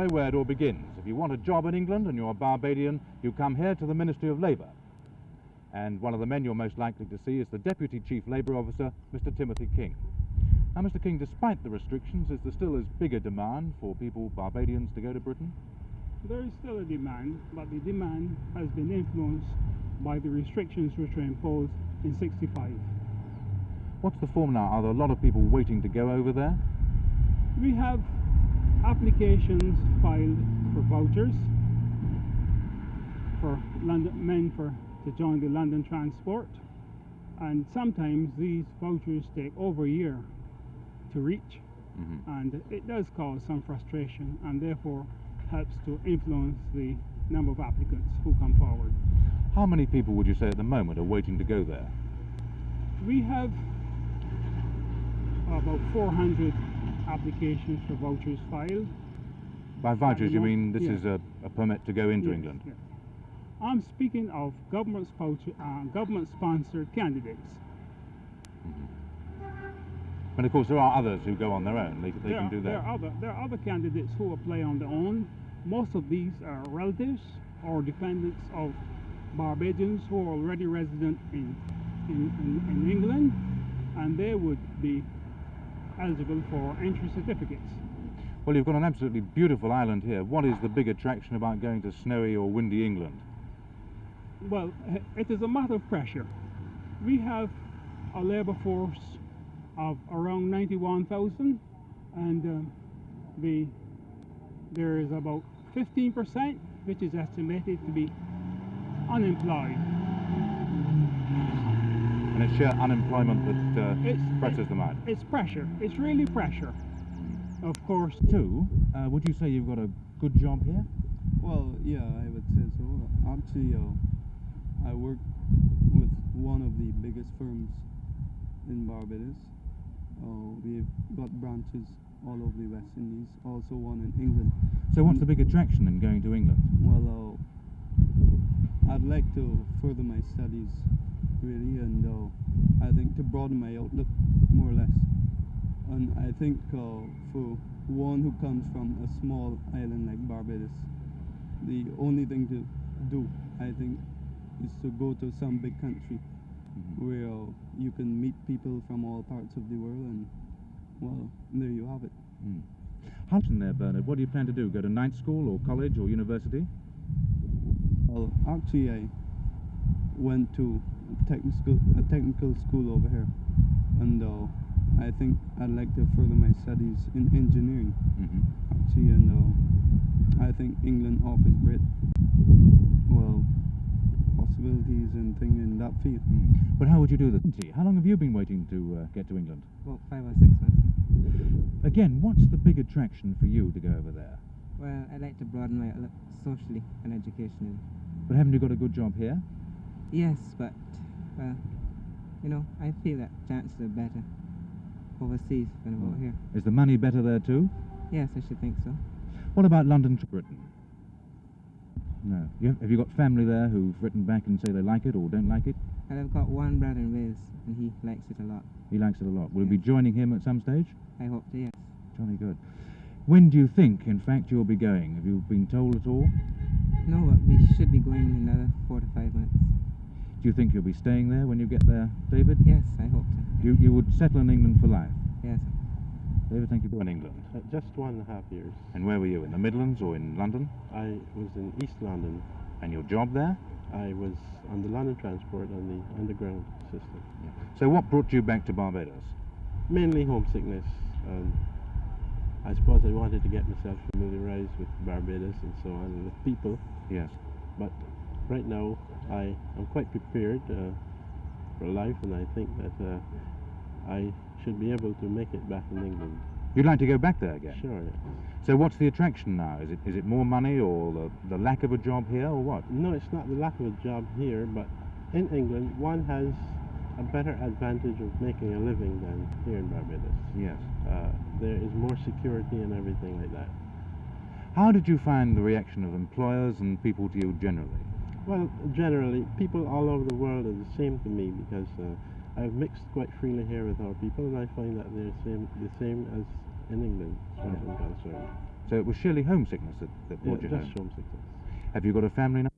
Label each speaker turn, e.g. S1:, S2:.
S1: Where it all begins. If you want a job in England and you're a Barbadian, you come here to the Ministry of Labour. And one of the men you're most likely to see is the Deputy Chief Labour Officer, Mr. Timothy King. Now, Mr. King, despite the restrictions, is there still as big a demand for people, Barbadians, to go to Britain?
S2: There is still a demand, but the demand has been influenced by the restrictions which were imposed in '65.
S1: What's the form now? Are there a lot of people waiting to go over there?
S2: We have applications filed for vouchers for men to join the London transport, and sometimes these vouchers take over a year to reach, and it does cause some frustration and therefore helps to influence the number of applicants who come forward.
S1: How many people would you say at the moment are waiting to go there?
S2: We have about 400 applications for vouchers filed.
S1: By vouchers you mean this
S2: Yeah.
S1: is a permit to go into
S2: Yes,
S1: England?
S2: yes. I'm speaking of government-sponsored candidates.
S1: And of course there are others who go on their own, they can do that.
S2: There are other candidates who apply on their own. Most of these are relatives or dependents of Barbadians who are already resident in England, and they would be eligible for entry certificates.
S1: Well, you've got an absolutely beautiful island here. What is the big attraction about going to snowy or windy England?
S2: Well, it is a matter of pressure. We have a labour force of around 91,000, and there is about 15% which is estimated to be unemployed.
S1: And it's sheer unemployment that presses them out?
S2: It's pressure. It's really pressure. Of course.
S1: Too, would you say you've got a good job here?
S3: Well, yeah, I would say so. Actually, I work with one of the biggest firms in Barbados. We've got branches all over the West Indies, also one in England.
S1: So what's the big attraction in going to England?
S3: Well, I'd like to further my studies, really, and I think to broaden my outlook, more or less. And I think for one who comes from a small island like Barbados, the only thing to do, I think, is to go to some big country where you can meet people from all parts of the world, and, well, there you have it.
S1: How's in there, Bernard? What do you plan to do? Go to night school or college or university?
S3: Well, actually, I went to a technical school over here, and I think I'd like to further my studies in engineering, actually, and I think England offers great, well, possibilities and things in that field.
S1: But how would you do that? How long have you been waiting to get to England?
S4: About 5 or 6 months.
S1: Again, what's the big attraction for you to go over there?
S4: Well, I like to broaden my outlook socially and educationally.
S1: But haven't you got a good job here?
S4: Yes, but, well, you know, I feel that chances are better overseas than about here.
S1: Is the money better there too?
S4: Yes, I should think so.
S1: What about London to Britain? No. Have you got family there who've written back and say they like it or don't like it?
S4: And I've got one brother in Wales, and he likes it a lot.
S1: He likes it a lot. Will you
S4: Yes.
S1: be joining him at some stage?
S4: I hope to, yes.
S1: Jolly good. When do you think, in fact, you'll be going? Have you been told at all?
S4: No, but we should be going in another 4 to 5 months.
S1: Do you think you'll be staying there when you get there, David?
S4: Yes, I hope to.
S1: You would settle in England for life?
S4: Yes.
S1: David, thank you. In England.
S5: Just 1.5 years.
S1: And where were you? In the Midlands or in London?
S5: I was in East London.
S1: And your job there?
S5: I was on the London Transport on the underground system.
S1: So what brought you back to Barbados?
S5: Mainly homesickness. I suppose I wanted to get myself familiarized with Barbados and so on, and with people.
S1: Yes.
S5: But right now I'm quite prepared for life, and I think that I should be able to make it back in England.
S1: You'd like to go back there again?
S5: Sure, yeah.
S1: So what's the attraction now? Is it more money or the lack of a job here or what?
S5: No, it's not the lack of a job here, but in England one has a better advantage of making a living than here in Barbados.
S1: Yes.
S5: There is more security and everything like that.
S1: How did you find the reaction of employers and people to you generally?
S5: Well, generally, people all over the world are the same to me, because I've mixed quite freely here with our people, and I find that they're the same as in England, as far as I'm concerned.
S1: So it was surely homesickness that
S5: Yeah,
S1: brought you
S5: just
S1: home.
S5: homesickness.
S1: Have you got a family now?